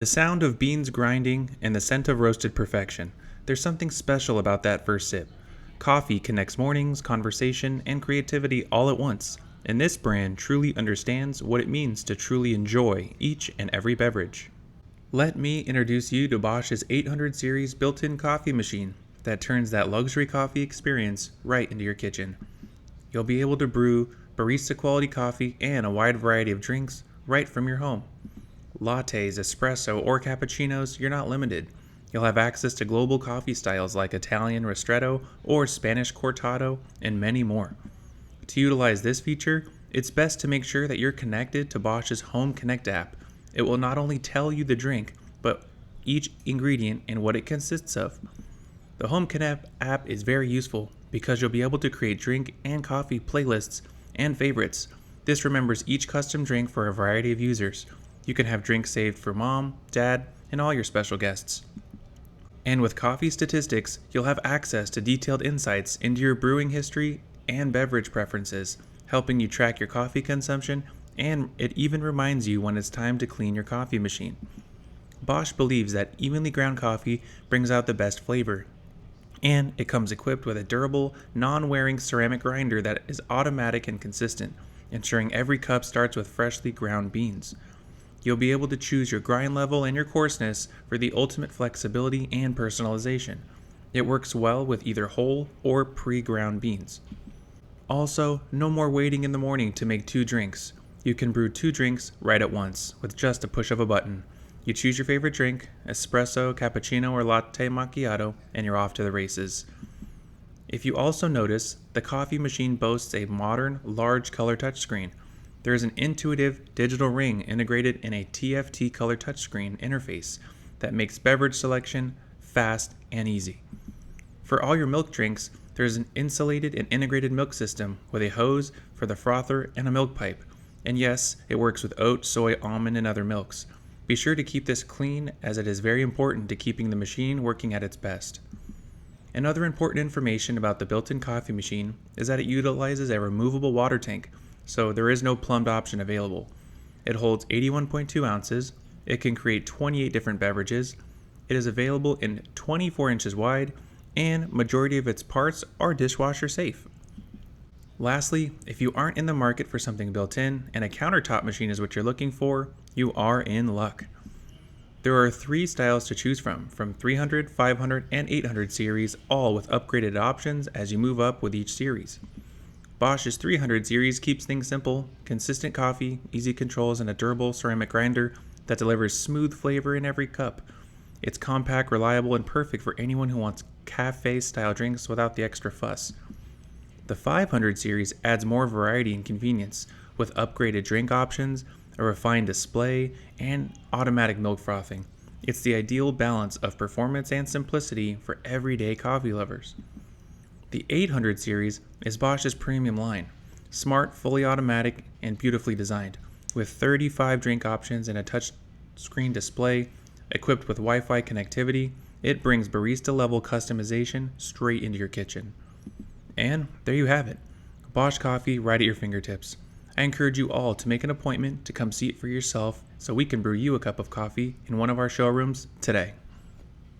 The sound of beans grinding and the scent of roasted perfection. There's something special about that first sip. Coffee connects mornings, conversation, and creativity all at once, and this brand truly understands what it means to truly enjoy each and every beverage. Let me introduce you to Bosch's 800 series built-in coffee machine that turns that luxury coffee experience right into your kitchen. You'll be able to brew barista quality coffee and a wide variety of drinks right from your home. Lattes, espresso, or cappuccinos, you're not limited. You'll have access to global coffee styles like Italian ristretto or Spanish cortado, and many more. To utilize this feature, it's best to make sure that you're connected to Bosch's Home Connect app. It will not only tell you the drink, but each ingredient and what it consists of. The Home Connect app is very useful because you'll be able to create drink and coffee playlists and favorites. This remembers each custom drink for a variety of users. You can have drinks saved for mom, dad, and all your special guests. And with coffee statistics, you'll have access to detailed insights into your brewing history and beverage preferences, helping you track your coffee consumption, and it even reminds you when it's time to clean your coffee machine. Bosch believes that evenly ground coffee brings out the best flavor, and it comes equipped with a durable, non-wearing ceramic grinder that is automatic and consistent, ensuring every cup starts with freshly ground beans. You'll be able to choose your grind level and your coarseness for the ultimate flexibility and personalization. It works well with either whole or pre-ground beans. Also, no more waiting in the morning to make 2 drinks. You can brew 2 drinks right at once with just a push of a button. You choose your favorite drink, espresso, cappuccino, or latte macchiato, and you're off to the races. If you also notice, the coffee machine boasts a modern, large color touchscreen. There is an intuitive digital ring integrated in a TFT color touchscreen interface that makes beverage selection fast and easy. For all your milk drinks, there is an insulated and integrated milk system with a hose for the frother and a milk pipe. And yes, it works with oat, soy, almond, and other milks. Be sure to keep this clean as it is very important to keeping the machine working at its best. Another important information about the built-in coffee machine is that it utilizes a removable water tank, so there is no plumbed option available. It holds 81.2 ounces, it can create 28 different beverages, it is available in 24 inches wide, and majority of its parts are dishwasher safe. Lastly, if you aren't in the market for something built in and a countertop machine is what you're looking for, you are in luck. There are 3 styles to choose from 300, 500, and 800 series, all with upgraded options as you move up with each series. Bosch's 300 series keeps things simple, consistent coffee, easy controls, and a durable ceramic grinder that delivers smooth flavor in every cup. It's compact, reliable, and perfect for anyone who wants cafe-style drinks without the extra fuss. The 500 series adds more variety and convenience, with upgraded drink options, a refined display, and automatic milk frothing. It's the ideal balance of performance and simplicity for everyday coffee lovers. The 800 series is Bosch's premium line, smart, fully automatic, and beautifully designed, with 35 drink options and a touch screen display. Equipped with Wi-Fi connectivity, it brings barista-level customization straight into your kitchen. And there you have it, Bosch coffee right at your fingertips. I encourage you all to make an appointment to come see it for yourself so we can brew you a cup of coffee in one of our showrooms today.